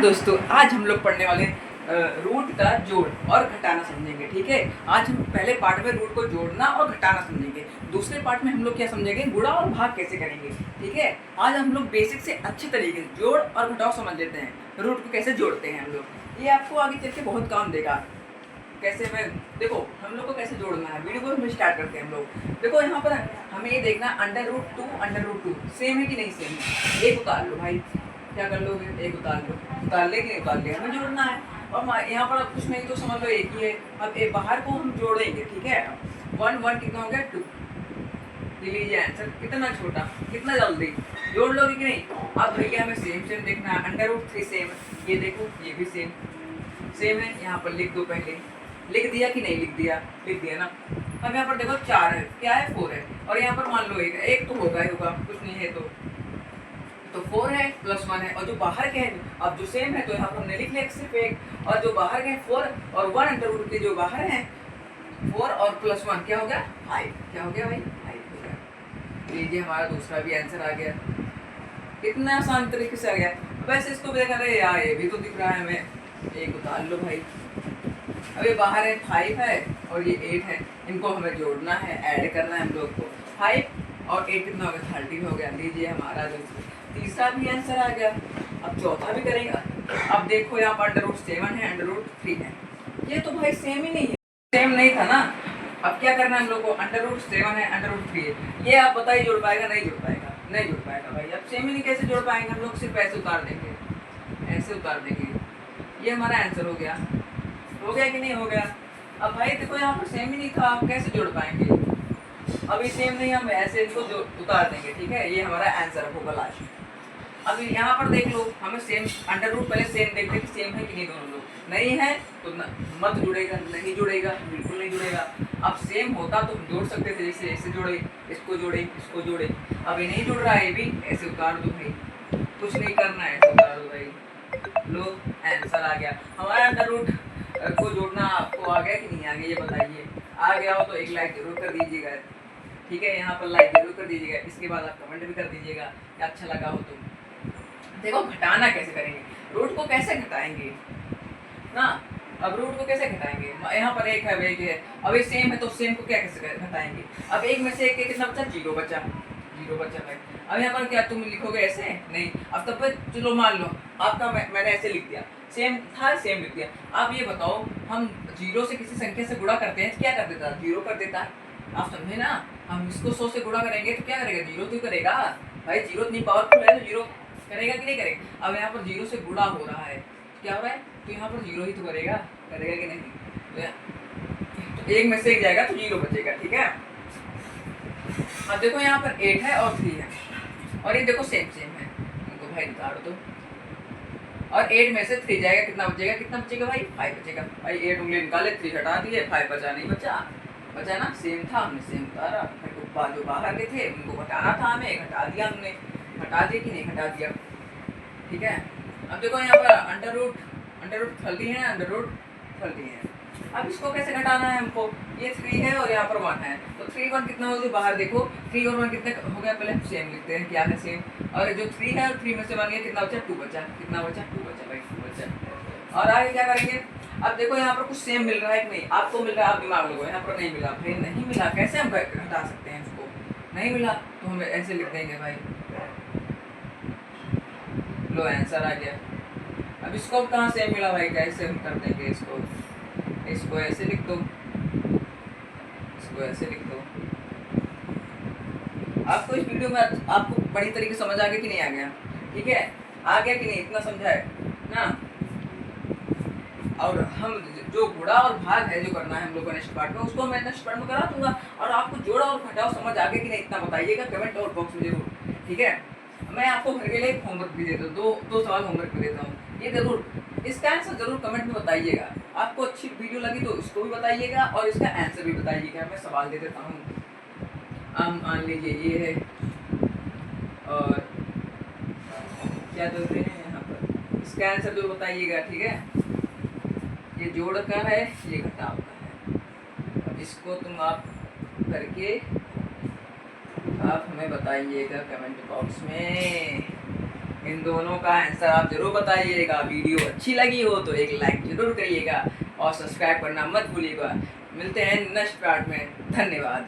दोस्तों आज हम लोग पढ़ने वाले रूट का जोड़ और घटाना समझेंगे। ठीक है, आज हम पहले पार्ट में रूट को जोड़ना और घटाना समझेंगे। दूसरे पार्ट में हम लोग क्या समझेंगे, गुणा और भाग कैसे करेंगे। ठीक है, आज हम लोग बेसिक से अच्छे तरीके से जोड़ और घटाव समझ लेते हैं, रूट को कैसे जोड़ते हैं हम लोग। ये आपको आगे चल के बहुत काम देगा। कैसे मैं देखो हम लोग को कैसे जोड़ना है, वीडियो को हम स्टार्ट करते हैं। हम लोग देखो यहाँ पर हमें ये देखना √2 सेम है कि नहीं सेम है। एक उतार लो भाई, क्या कर लोगे, एक उतार लो, उतार ले कि नहीं उतार ले, हमें जोड़ना है। और यहाँ पर कुछ नहीं तो समझ लो एक ही है। अब एक बाहर को हम जोड़ेंगे। ठीक है, 1 कितना हो गया 2। लीजिए आंसर, कितना छोटा कितना जल्दी जोड़ लोगे कि नहीं। अब भैया हमें सेम सेम देखना है, √3 सेम है, ये देखो ये भी सेम है। यहाँ पर लिख दो, पहले लिख दिया कि नहीं लिख दिया ना। अब यहाँ पर देखो 4 है, क्या है 4 है, और यहाँ पर मान लो एक तो होगा ही होगा, कुछ नहीं है तो 4 है +1 है, और जो बाहर के हैं अब जो सेम है तो यहाँ पर हमने लिख लिया सिर्फ एक, और जो बाहर के हैं 4 और 1 के जो बाहर हैं 4 और +1 क्या हो गया 5। क्या हो गया भाई 5 हो गया। लीजिए हमारा दूसरा भी आंसर आ गया, कितना आसान तरीके से आ गया। वैसे इसको देखा रहे यार, ये भी तो दिख रहा है हमें, एक उतार लो भाई। अब ये बाहर है 5 है और ये 8 है, इनको हमें जोड़ना है, ऐड करना है हम लोग को। 5 और 8 कितना हो गया 13 हो गया। लीजिए हमारा जो तीसरा भी आंसर आ गया। अब चौथा भी करेंगे। अब देखो यहाँ पर √7 है, √3 है, ये तो भाई सेम ही नहीं है, सेम नहीं था ना। अब क्या करना है हम लोग को, √7 है, √3 है, ये आप बताइए जोड़ पाएगा नहीं जोड़ पाएगा, नहीं जोड़ पाएगा भाई। अब सेम ही नहीं कैसे जोड़ पाएंगे हम लोग, सिर्फ ऐसे उतार देंगे, ऐसे उतार देंगे। ये हमारा आंसर हो गया कि नहीं हो गया। अब भाई देखो यहाँ पर सेम ही नहीं था, आप कैसे जोड़ पाएंगे। अभी सेम नहीं, हम ऐसे इसको जो उतार देंगे। ठीक है, ये हमारा आंसर होगा लास्ट। अब यहाँ पर देख लो, हमें सेम √, पहले सेम देखते कि सेम है कि नहीं, दोनों लोग नहीं है तो मत जुड़ेगा, नहीं जुड़ेगा, बिल्कुल नहीं जुड़ेगा। अब सेम होता तो जोड़ सकते थे, जैसे ऐसे जोड़े, इसको जोड़े, इसको जोड़े। अब ये नहीं जुड़ रहा है, ये भी ऐसे उतार दो भाई, कुछ नहीं करना है, ऐसे उतार दो भाई। लो आंसर आ गया हमारा। √ को जोड़ना आपको आ गया कि नहीं आ गया, ये बताइए। आ गया हो तो एक लाइक जरूर कर दीजिएगा। ठीक है, यहाँ पर लाइक जरूर कर दीजिएगा, इसके बाद आप कमेंट भी कर दीजिएगा कि अच्छा लगा हो तो। देखो घटाना कैसे करेंगे, रूट को कैसे घटाएंगे ना। अब रूट को कैसे घटाएंगे, यहाँ पर एक है, एक है, अब ये सेम है तो सेम को क्या कैसे घटाएंगे। अब एक में से एक कितना बचा, 0 बचा, 0 बचा भाई। अब यहाँ पर क्या तुम लिखोगे ऐसे नहीं, अब तब पर चलो मान लो आपका मैंने ऐसे लिख दिया, सेम था सेम लिख दिया। आप ये बताओ, हम 0 से किसी संख्या से गुणा करते हैं तो क्या कर देता, 0 कर देता है। आप समझे ना, हम इसको 100 से गुणा करेंगे तो क्या करेगा, 0 तो करेगा भाई। 0 इतनी पावरफुल है तो 0 करेगा कि नहीं करेगा। अब यहाँ पर 0 से गुणा हो रहा है, क्या हो रहा है, तो यहाँ पर 0 ही तो करेगा कि नहीं। तो एक में से एक जाएगा तो 0 बचेगा। ठीक है, अब देखो यहाँ पर 8 है और 3 है, और ये देखो सेम है, इनको भाई निकाल दो। और 8 में से 3 जाएगा, कितना बचेगा भाई 5 बचेगा भाई। 8 उंगली निकाले, 3 हटा दिए, 5 बचा नहीं बचा ना, सेम था, हमने सेम उतारा। जो बाहर के थे उनको घटाना था, हमें घटा दिया, हमने हटा दिया कि नहीं हटा दिया। ठीक है, अब देखो यहाँ पर √30 है, √30 है। अब इसको कैसे घटाना है हमको, ये 3 है और यहाँ पर 1 है, तो 3 1 कितना हो गया, बाहर देखो 3 और 1 कितने हो गया, पहले हम सेम लिखते हैं, क्या है सेम। और जो 3 है और 3 में से 1 गया, कितना बचा 2 बचा, कितना बचा 2 बचा भाई, 2 बचा। और आगे क्या करेंगे, अब देखो यहाँ पर कुछ सेम मिल रहा है कि नहीं, आपको मिल रहा है, आप दिमाग लगाओ। यहाँ पर नहीं मिला भाई, नहीं मिला, कैसे हम घटा सकते हैं इसको, नहीं मिला तो हम ऐसे लिख देंगे भाई। लो आंसर आ गया। अब इसको कहाँ से मिला भाई, कैसे हम कर देंगे इसको ऐसे लिख दो, इसको ऐसे लिख दो। आपको इस वीडियो में आपको बड़ी तरीके से समझ आ गया कि नहीं आ गया। ठीक है, आ गया कि नहीं, इतना समझा है ना। और हम जो गुणा और भाग है जो करना है हम लोग को नेक्स्ट पार्ट में, उसको मैं नेक्स्ट पार्ट में करा दूंगा। और आपको जोड़ा और घटाओ समझ आ गया कि नहीं, इतना बताइएगा कमेंट और बॉक्स में जरूर। ठीक है, मैं आपको घर के लिए होमवर्क भी देता हूँ, दो सवाल होमवर्क भी देता हूँ, ये जरूर इसका आंसर जरूर कमेंट में बताइएगा। आपको अच्छी वीडियो लगी तो इसको भी बताइएगा और इसका आंसर भी बताइएगा। मैं सवाल दे देता हूँ, मान लीजिए ये है और क्या बोलते हैं यहाँ पर, इसका आंसर जरूर बताइएगा। ठीक है, ये जोड़ का है, ये घटाव का है। अब इसको तुम आप करके आप हमें बताइएगा कमेंट बॉक्स में। इन दोनों का आंसर आप जरूर बताइएगा। वीडियो अच्छी लगी हो तो एक लाइक जरूर करिएगा और सब्सक्राइब करना मत भूलिएगा। मिलते हैं नेक्स्ट पार्ट में। धन्यवाद।